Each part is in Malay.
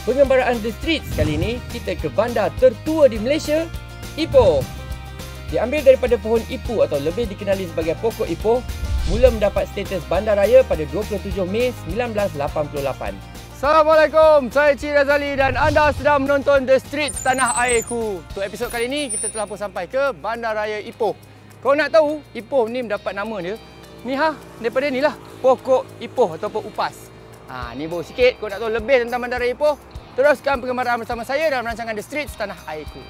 Pengembaraan The Streets kali ini, kita ke bandar tertua di Malaysia, Ipoh. Diambil daripada pohon ipu atau lebih dikenali sebagai pokok Ipoh, mula mendapat status bandaraya pada 27 Mei 1988. Assalamualaikum, saya Cik Razali dan anda sedang menonton The Streets Tanah Airku. Untuk episod kali ini, kita telah pun sampai ke Bandaraya Ipoh. Kalau nak tahu, Ipoh ni mendapat nama dia, daripada ni lah, pokok Ipoh ataupun upas. Ni baru sikit, kalau nak tahu lebih tentang Bandaraya Ipoh, teruskan pengembaraan bersama saya dalam rancangan The Streets Tanah Airku.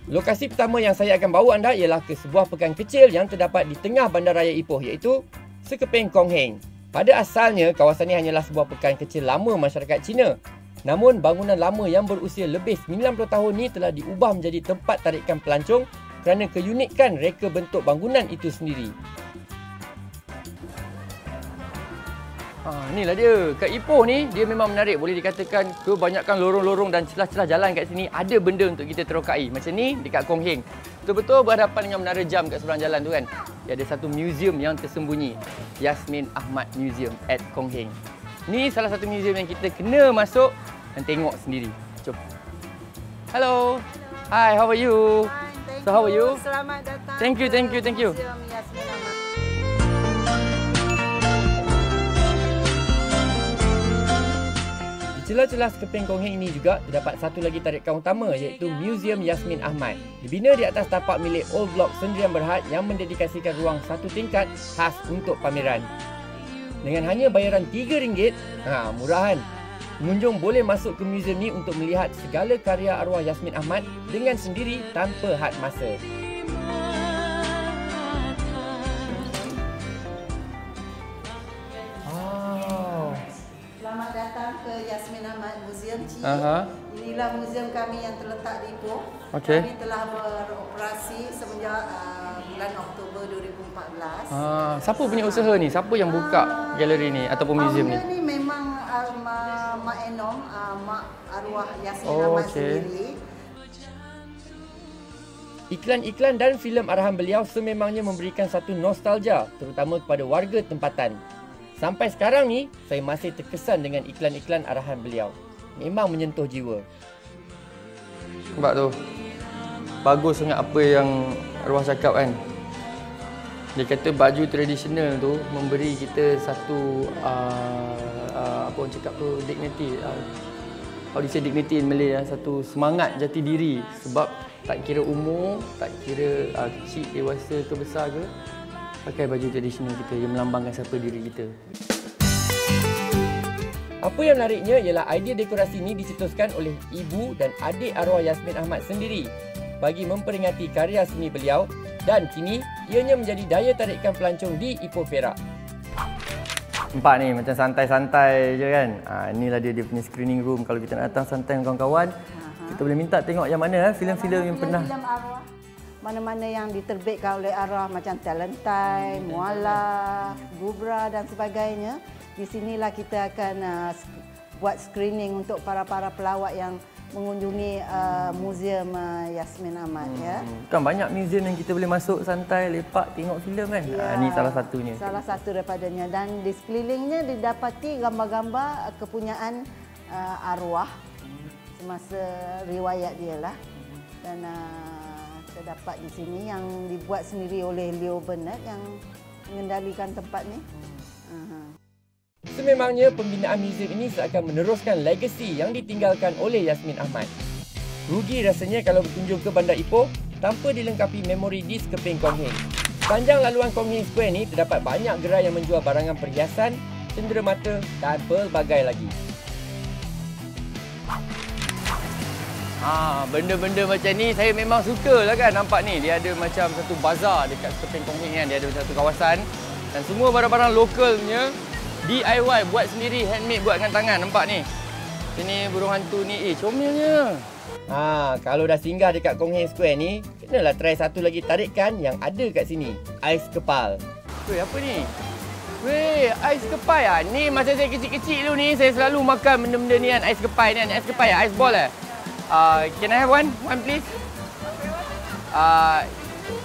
Lokasi pertama yang saya akan bawa anda ialah ke sebuah pekan kecil yang terdapat di tengah bandaraya Ipoh, iaitu Sekeping Kong Heng. Pada asalnya, kawasan ini hanyalah sebuah pekan kecil lama masyarakat Cina. Namun, bangunan lama yang berusia lebih 90 tahun ini telah diubah menjadi tempat tarikan pelancong kerana keunikan reka bentuk bangunan itu sendiri. Inilah dia. Kat Ipoh ni, dia memang menarik. Boleh dikatakan kebanyakan lorong-lorong dan celah-celah jalan kat sini ada benda untuk kita terokai. Macam ni dekat Kong Heng. Betul-betul berhadapan dengan Menara Jam kat seberang jalan tu kan. Dia ada satu museum yang tersembunyi. Yasmin Ahmad Museum at Kong Heng. Ni salah satu museum yang kita kena masuk dan tengok sendiri. Jom. Hello. Hi, how are you? Fine, So how are you? Selamat datang. Thank you. Museum Yasmin Ahmad. Di celah-celah Sekeping Kong Heng ini juga terdapat satu lagi tarikan utama, iaitu Museum Yasmin Ahmad. Dibina di atas tapak milik Old Block Sendirian Berhad yang mendedikasikan ruang satu tingkat khas untuk pameran. Dengan hanya bayaran RM3, murahan. Pengunjung boleh masuk ke museum ni untuk melihat segala karya arwah Yasmin Ahmad dengan sendiri tanpa had masa. Selamat datang ke Yasmin Ahmad Museum Cik. Inilah museum kami yang terletak di Ipoh. Okey. Kami telah beroperasi semenjak bulan Oktober 2014. Siapa punya usaha ni? Siapa yang buka galeri ni ataupun museum ni? Founder ni memang Mak Enom, mak arwah Yasmin Ahmad sendiri. Iklan-iklan dan filem arahan beliau sememangnya memberikan satu nostalgia, terutama kepada warga tempatan. Sampai sekarang ni, saya masih terkesan dengan iklan-iklan arahan beliau. Memang menyentuh jiwa. Nampak tu. Bagus sangat apa yang arwah cakap kan. Dia kata baju tradisional tu memberi kita satu apa orang cakap tu, dignity. How do you say dignity in Malay? Satu semangat jati diri. Sebab tak kira umur, tak kira kecil, dewasa ke besar ke, pakai baju tradisional kita yang melambangkan siapa diri kita. Apa yang menariknya ialah idea dekorasi ini dicetuskan oleh ibu dan adik arwah Yasmin Ahmad sendiri bagi memperingati karya seni beliau, dan kini ianya menjadi daya tarikan pelancong di Ipoh Perak. Nampak ni macam santai-santai je kan. Inilah dia punya screening room. Kalau kita nak datang santai dengan kawan-kawan, kita boleh minta tengok yang mana filem-filem yang pernah. Filem arwah. Mana-mana yang diterbitkan oleh arwah macam Talentai, Muala, Gubra dan sebagainya. Di sinilah kita akan buat screening untuk para-para pelawat yang mengunjungi Museum Yasmin Ahmad. Ya. Kan banyak museum yang kita boleh masuk santai, lepak, tengok filem kan. Ya, Ini salah satunya. Salah satu daripadanya. Dan di sekelilingnya didapati gambar-gambar kepunyaan arwah semasa riwayat dia lah. Dan terdapat di sini yang dibuat sendiri oleh Leo Burnett yang mengendalikan tempat ni. Sememangnya pembinaan museum ini seakan meneruskan legasi yang ditinggalkan oleh Yasmin Ahmad. Rugi rasanya kalau berkunjung ke Bandar Ipoh tanpa dilengkapi memori di Sekeping Kong Heng. Sepanjang laluan Kong Heng Square ni terdapat banyak gerai yang menjual barangan perhiasan, cenderamata dan pelbagai lagi. Benda-benda macam ni saya memang suka lah kan nampak ni. Dia ada macam satu bazar dekat Sekeping Kong Heng kan. Dia ada satu kawasan dan semua barang-barang lokalnya DIY, buat sendiri, handmade, buat dengan tangan. Nampak ni? Sini burung hantu ni. Comelnya. Kalau dah singgah dekat Kong Heng Square ni, kenalah try satu lagi tarikan yang ada kat sini. Ais kepal. Weh, apa ni? Weh, ais kepai ah. Ni masa saya kecil-kecil dulu ni, saya selalu makan benda-benda ni kan. Ais kepai ni kan. Ais kepai ah, ais ball eh. Can I have one? One please.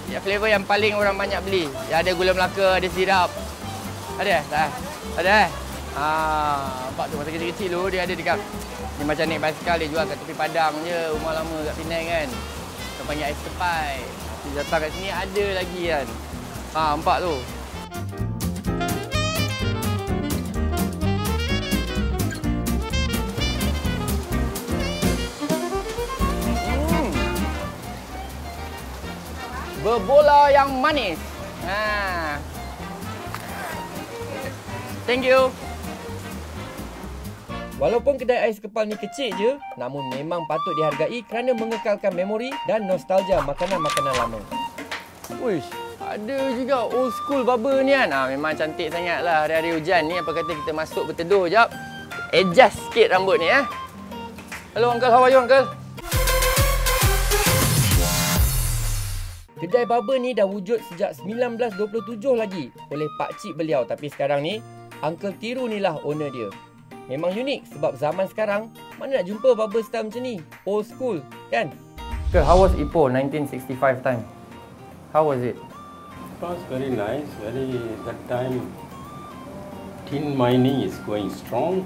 Ya, flavor yang paling orang banyak beli. Yang ada gula Melaka, ada sirap. Ada? Tak? Ada? Nampak tu masa kecil-kecil dulu dia ada dekat ni macam naik basikal dia jual kat tepi padang je, rumah lama kat Penang kan. Kita panggil ais kepai. Dia datang kat sini ada lagi kan. Nampak tu. Berbola yang manis. Thank you. Walaupun kedai ais kepal ni kecil je, namun memang patut dihargai kerana mengekalkan memori dan nostalgia makanan-makanan lama. Uish, ada juga old school barber ni kan. Memang cantik sangatlah hari-hari hujan ni. Apa kata kita masuk berteduh jap. Adjust sikit rambut ni Hello uncle, how are you uncle? Kedai barber ni dah wujud sejak 1927 lagi oleh pakcik beliau. Tapi sekarang ni, Uncle Tiru ni lah owner dia. Memang unik sebab zaman sekarang, mana nak jumpa barber style macam ni? Old school, kan? How was Ipoh 1965 time? How was it? It was very nice. That time, tin mining is going strong.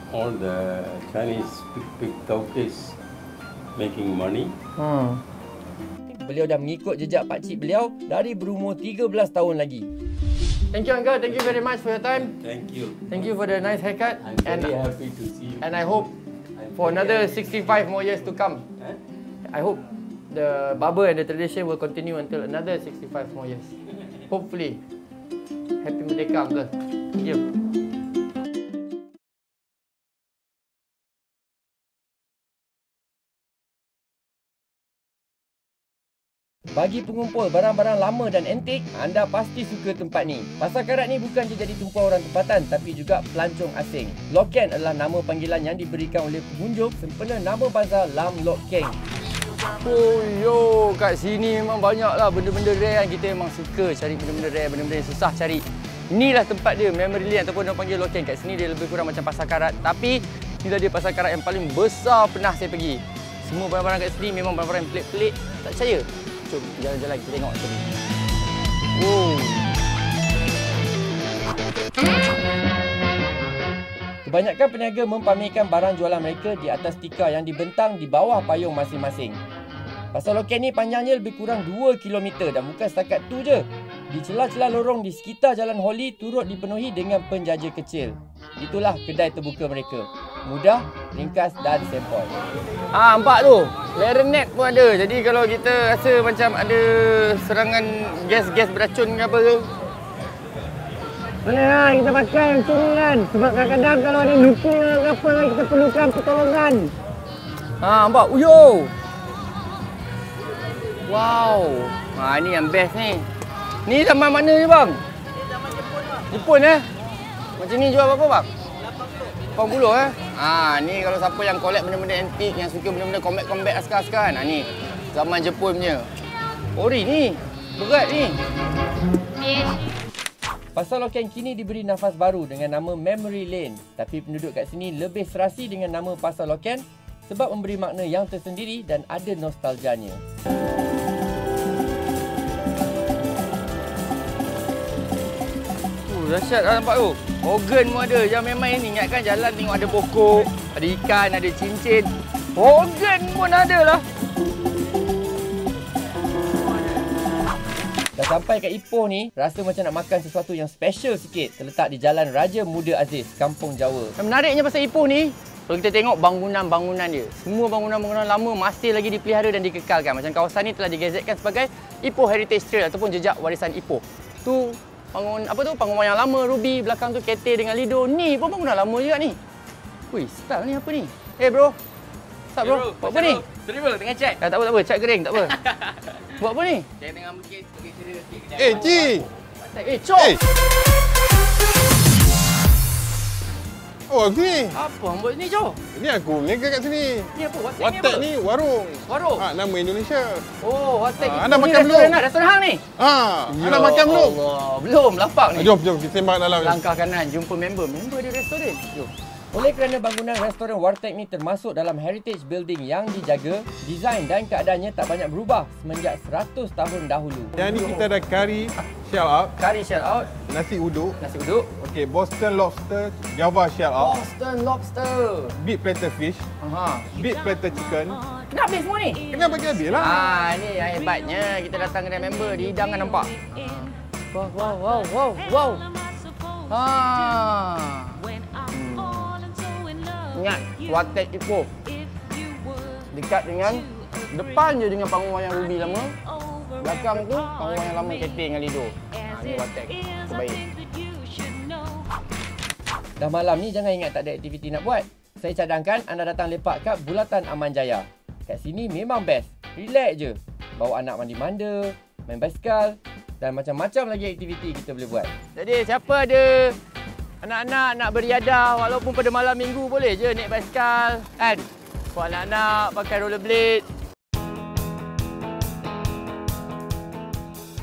All the Chinese big tokis making money. Beliau dah mengikut jejak pakcik beliau dari berumur 13 tahun lagi. Thank you uncle, thank you very much for your time. Thank you. Thank you for the nice haircut. I'm very happy to see you. And I hope for another 65 more years to come. I hope the barber and the tradition will continue until another 65 more years. Hopefully. Happy Merdeka uncle. Thank you. Bagi pengumpul barang-barang lama dan antik, anda pasti suka tempat ni. Pasar Karat ni bukan je jadi tumpuan orang tempatan tapi juga pelancong asing. Lok Keng adalah nama panggilan yang diberikan oleh pengunjung sempena nama bazar Lam Lok Keng. Oh yo, kat sini memang banyaklah benda-benda rare yang kita memang suka cari benda-benda rare, benda-benda yang susah cari. Inilah tempat dia, memory lane ataupun orang panggil Lok Keng. Kat sini dia lebih kurang macam Pasar Karat, tapi inilah dia Pasar Karat yang paling besar pernah saya pergi. Semua barang-barang kat sini memang barang-barang yang pelik-pelik, tak percaya. Jom jalan-jalan kita tengok sini. Wow. Kebanyakan peniaga mempamerkan barang jualan mereka di atas tikar yang dibentang di bawah payung masing-masing. Pasar Lok Keng ni panjangnya lebih kurang 2 km dan bukan setakat tu je. Di celah-celah lorong di sekitar Jalan Holly turut dipenuhi dengan penjaja kecil. Itulah kedai terbuka mereka. Mudah, ringkas dan sempoi. Nampak tu. Clarinet pun ada. Jadi kalau kita rasa macam ada serangan gas-gas beracun ke apa ke, boleh lah kita pakai yang sini kan. Sebab kadang-kadang kalau ada luka ke apa kita perlukan pertolongan. nampak. Uyo. Wow. Ni yang best ni. Ni zaman mana ni bang? Ni zaman Jepun bang. Jepun Macam ni jual berapa bang? 80 ni kalau siapa yang collect benda-benda antik, yang suka benda-benda combat askar-askar kan. Ni zaman Jepun punya. Ori ni. Berat ni. Pasar Lok Keng kini diberi nafas baru dengan nama Memory Lane. Tapi penduduk kat sini lebih serasi dengan nama Pasar Lok Keng sebab memberi makna yang tersendiri dan ada nostalgianya. Dahsyat lah nampak tu. Organ pun ada. Yang memang ini ingatkan jalan tengok ada pokok, ada ikan, ada cincin. Organ pun ada lah. Dah sampai kat Ipoh ni, rasa macam nak makan sesuatu yang special sikit. Terletak di Jalan Raja Muda Aziz, Kampung Jawa. Yang menariknya pasal Ipoh ni, kalau kita tengok bangunan-bangunan dia, semua bangunan-bangunan lama masih lagi dipelihara dan dikekalkan. Macam kawasan ni telah digazetkan sebagai Ipoh Heritage Trail ataupun jejak warisan Ipoh. Tu bangunan yang lama, Ruby, belakang tu Kete dengan Lido. Ni pun bangunan lama juga ni. Wih, style ni apa ni? Bro. Start bro. Buat apa ni? Terima, tengah check. Tak apa, cat kering, tak apa. Buat apa ni? Saya tengah pergi cerita sikit. Ji! Cok! Oh, sini. Apa hang buat ni, Jo? Ini aku niaga kat sini. Ni apa? Warteg ni warung. Warung? Nama Indonesia. Oh, Warteg Ah, itu. anda Ni makan belum? restoran, restoran hang ni? Anda makan belum? Allah. Belum, lapar ni. Jom, jom kita sembang dalam. Langkah kanan, jumpa member. Member di restoran. Jom. Oleh kerana bangunan restoran Warteg ni termasuk dalam heritage building yang dijaga, desain dan keadaannya tak banyak berubah semenjak 100 tahun dahulu. Yang ni kita ada kari shell out, Curry shell out, nasi uduk, nasi uduk, okey, Boston lobster, Java shell out, Boston lobster. big platter fish, big platter chicken. Kena habis semua ni? Kena bagi habis lah. Ni yang hebatnya. Kita datang kedai member, dihidangkan nampak. Wow, wow, wow, wow, wow. Ingat, Warteg Ipoh. Dekat dengan, depan je dengan panggung wayang Ruby lama. Belakang tu, panggung wayang lama Cathay dengan Lido. Ni Warteg, terbaik. Dah malam ni jangan ingat tak ada aktiviti nak buat. Saya cadangkan anda datang lepak kat Bulatan Aman Jaya. Kat sini memang best. Relax je. Bawa anak mandi-manda, main basikal dan macam-macam lagi aktiviti kita boleh buat. Jadi siapa ada anak-anak nak beriadah walaupun pada malam minggu boleh je naik basikal kan? Buat anak-anak pakai rollerblade.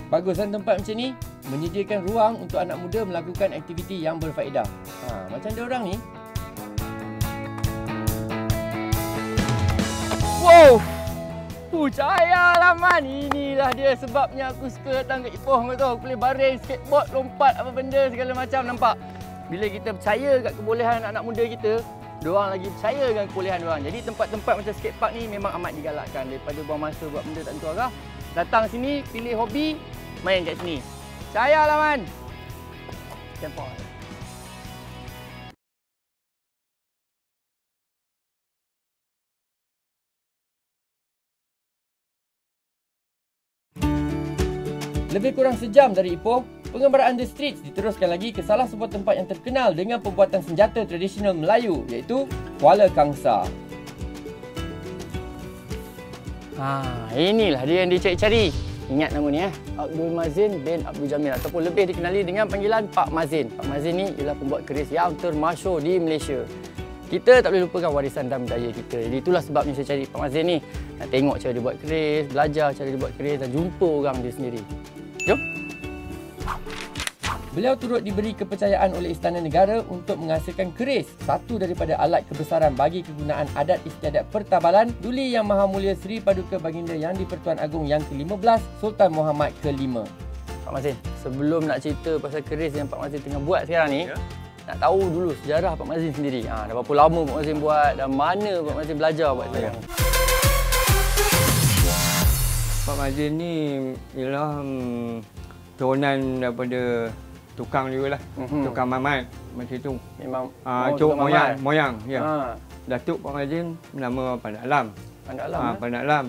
Bagusan tempat macam ni menyediakan ruang untuk anak muda melakukan aktiviti yang berfaedah. Macam dia orang ni. Wow! Cahaya lah man. Inilah dia sebabnya aku suka datang ke Ipoh. Kau tahu, aku boleh baring, skateboard, lompat apa benda segala macam, nampak? Bila kita percaya kat kebolehan anak muda kita, diorang lagi percaya dengan kebolehan diorang. Jadi tempat-tempat macam skatepark ni memang amat digalakkan. Daripada buang masa buat benda tak tentu arah, datang sini, pilih hobi, main kat sini. Percaya lah man. Tempoh. Lebih kurang sejam dari Ipoh, pengembaraan The Streets diteruskan lagi ke salah sebuah tempat yang terkenal dengan pembuatan senjata tradisional Melayu, iaitu Kuala Kangsar. Inilah dia yang dicari-cari. Ingat nama ni Abdul Mazin bin Abdul Jamil ataupun lebih dikenali dengan panggilan Pak Mazin. Pak Mazin ni ialah pembuat keris yang termasyhur di Malaysia. Kita tak boleh lupakan warisan dan budaya kita. Jadi itulah sebabnya saya cari Pak Mazin ni. Nak tengok cara dia buat keris, belajar cara dia buat keris dan jumpa orang dia sendiri. Jom. Beliau turut diberi kepercayaan oleh Istana Negara untuk menghasilkan keris, satu daripada alat kebesaran bagi kegunaan adat istiadat pertabalan Duli Yang Maha Mulia Seri Paduka Baginda Yang di-Pertuan Agong yang ke-15 Sultan Muhammad ke-5. Pak Mazin, sebelum nak cerita pasal keris yang Pak Mazin tengah buat sekarang ni, nak tahu dulu sejarah Pak Mazin sendiri. Dah berapa lama Pak Mazin buat dan mana Pak Mazin belajar buat sekarang? Pak Mazin ni ialah turunan daripada tukang juga lah, tukang mamat macam tu. Memang cuk moyang ya. Datuk Pak Mazin nama Pandak Alam. Pandak Alam.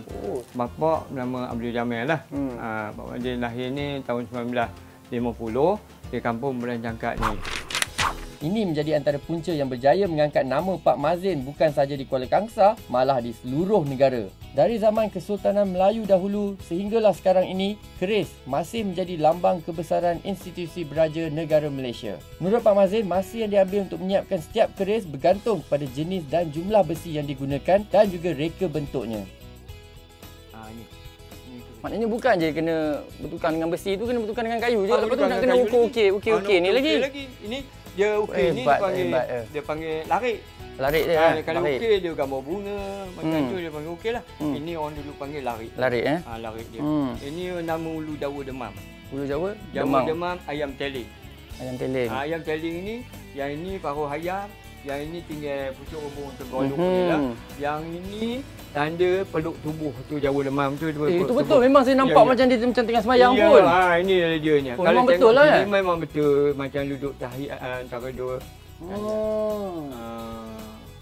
Bapa nama Abdul Jamil lah. Pak Mazin lahir ni tahun 1950 di kampung Beran Jangkat ni. Ini menjadi antara punca yang berjaya mengangkat nama Pak Mazin bukan sahaja di Kuala Kangsar, malah di seluruh negara. Dari zaman Kesultanan Melayu dahulu sehinggalah sekarang ini, keris masih menjadi lambang kebesaran institusi beraja negara Malaysia. Menurut Pak Mazin, masa yang diambil untuk menyiapkan setiap keris bergantung pada jenis dan jumlah besi yang digunakan dan juga reka bentuknya. Maknanya bukan je kena bertukar dengan besi tu, kena bertukar dengan kayu je. Lepas tu nak kena ukur-ukir ni lagi. Ini dia ukir ni dia panggil larik. Larik dia. Kalau ukir dia gambar bunga macam tu dia panggil ukir lah. Ini orang dulu panggil larik. Larik larik dia. Ini nama ulu Jawa demam. Ulu Jawa demam ayam teling. Ayam teling. Ayam teling ini, yang ini paruh ayam, yang ini tinggal pucuk rebung tergolong ni lah. Yang ini tanda peluk tubuh tu Jawa demam tu. Itu betul, memang saya nampak macam dia macam tengah semayang pun. Ini dia nya. Memang betul lah kan? Memang betul macam duduk tahiyat antara dua.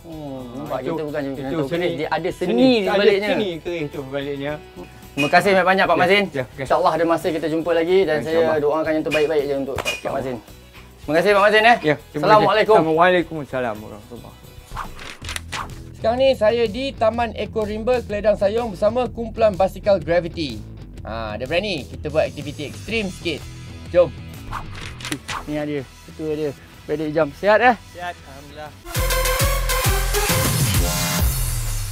Nampak kita bukan macam tu keris, dia ada seni di baliknya. Ada seni keris tu baliknya. Terima kasih banyak Pak Mazin. InsyaAllah ada masa kita jumpa lagi dan saya doakan yang terbaik-baik je untuk Pak Mazin. Terima kasih Pak Mazin. Assalamualaikum. Waalaikumsalam warahmatullahi wabarakatuh. Sekarang ni saya di Taman Eko Rimba Keledang Sayong bersama kumpulan basikal Gravity. Dia berani kita buat aktiviti ekstrim sikit. Jom. Ni dia, ketua dia. Predik Ijam. Sihat Sihat, alhamdulillah.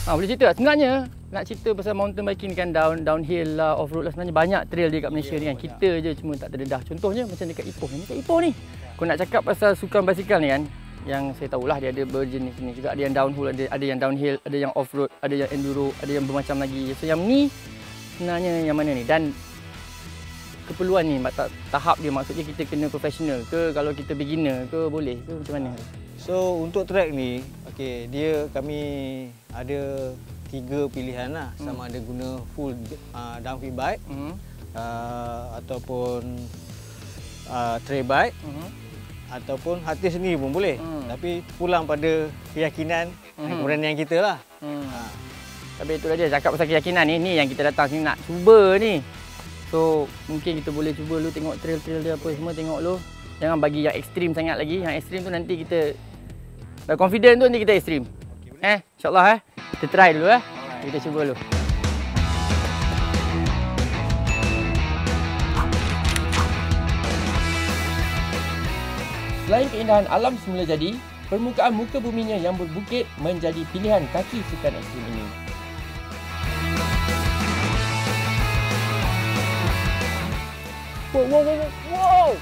Boleh cerita tak? Sebenarnya nak cerita pasal mountain biking kan, downhill lah, off-road lah, sebenarnya banyak trail di kat Malaysia ni kan. Kita je cuma tak terdedah. Contohnya macam dekat Ipoh ni. Dekat Ipoh ni, kau nak cakap pasal sukan basikal ni kan, yang saya tahulah dia ada berjenis ni juga. Ada yang downhill, ada yang downhill, ada yang off-road, ada yang enduro, ada yang bermacam lagi. So yang ni sebenarnya yang mana ni? Dan keperluan ni, tahap dia maksudnya kita kena professional ke, kalau kita beginner ke boleh ke macam mana? So untuk track ni, okey, dia kami ada 3 pilihan lah. Sama ada guna full downhill bike ataupun trail bike ataupun hati sendiri pun boleh. Tapi pulang pada keyakinan dan keberanian kita lah. Tapi itulah dia, cakap pasal keyakinan ni yang kita datang sini nak cuba ni. So mungkin kita boleh cuba lu tengok trail-trail dia apa semua, tengok lu. Jangan bagi yang ekstrim sangat lagi. Yang ekstrim tu nanti kita dah confident tu nanti kita ekstrim. InsyaAllah kita try dulu Kita cuba dulu. Selain keindahan alam semula jadi, permukaan muka buminya yang berbukit menjadi pilihan kaki sukan ekstrim ini. Wow!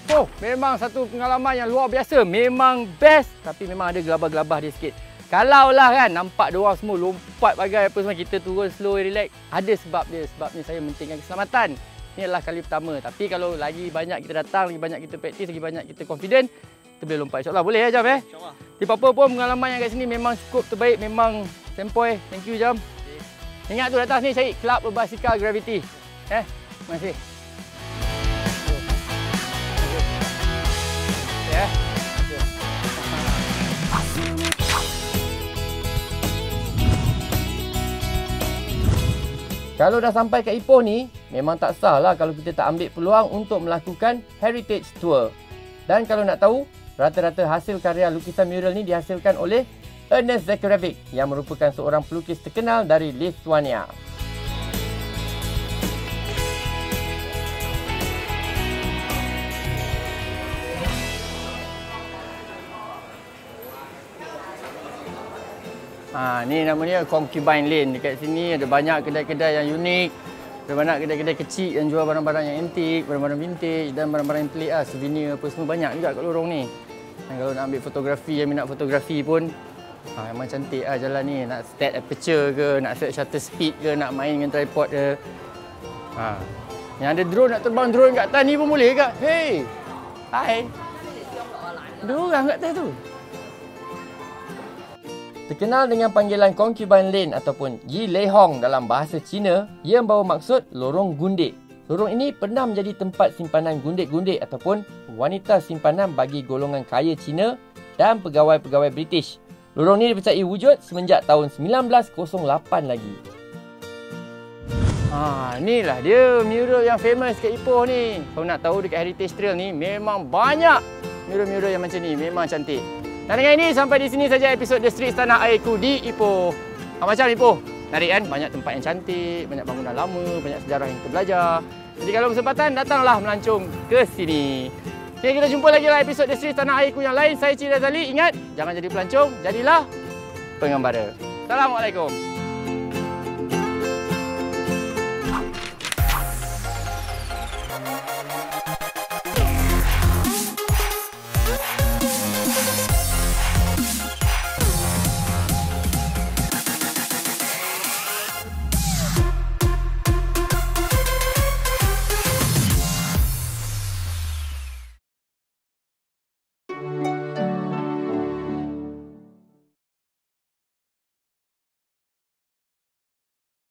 Wow, memang satu pengalaman yang luar biasa. Memang best, tapi memang ada gelabah-gelabah dia sikit. Kalau lah kan nampak diorang semua lompat bagai apa semua, kita turun slow, relax. Ada sebab dia. Sebabnya saya mentingkan keselamatan. Ini adalah kali pertama. Tapi kalau lagi banyak kita datang, lagi banyak kita praktis, lagi banyak kita confident, kita boleh lompat. InsyaAllah boleh Jam InsyaAllah. Di apa pun pengalaman yang kat sini memang cukup terbaik. Memang sempoi. Thank you Jam. Ingat tu datang sini cari Club Berbasikal Gravity. Terima kasih. Kalau dah sampai kat Ipoh ni, memang tak sah lah kalau kita tak ambil peluang untuk melakukan Heritage Tour. Dan kalau nak tahu, rata-rata hasil karya lukisan mural ni dihasilkan oleh Ernest Zakarevic yang merupakan seorang pelukis terkenal dari Lithuania. Ni namanya Concubine Lane. Dekat sini ada banyak kedai-kedai yang unik. Ada banyak kedai-kedai kecil yang jual barang-barang yang antik, barang-barang vintage dan barang-barang yang pelik lah. Souvenir apa semua banyak juga kat lorong ni. Dan kalau nak ambil fotografi, yang minat fotografi pun memang cantik lah jalan ni. Nak set aperture ke, nak set shutter speed ke, nak main dengan tripod ke. Yang ada drone, nak terbang drone kat atas ni pun boleh kak. Hey! Hai! Ada orang kat atas tu. Terkenal dengan panggilan Concubine Lane ataupun Yi Lei Hong dalam bahasa Cina, ia membawa maksud lorong gundik. Lorong ini pernah menjadi tempat simpanan gundik-gundik ataupun wanita simpanan bagi golongan kaya Cina dan pegawai-pegawai British. Lorong ini dipercayai wujud semenjak tahun 1908 lagi. Inilah dia mural yang famous kat Ipoh ni. Kalau nak tahu dekat Heritage Trail ni memang banyak mural-mural yang macam ni, memang cantik. Dan dengan ini sampai di sini saja episod The Streets Tanah Airku di Ipoh. Macam Ipoh, menarik kan? Banyak tempat yang cantik, banyak bangunan lama, banyak sejarah yang kita belajar. Jadi kalau kesempatan, datanglah melancong ke sini. Okay, kita jumpa lagi lah episod The Streets Tanah Airku yang lain. Saya Cik Razali. Ingat, jangan jadi pelancong, jadilah pengembara. Assalamualaikum.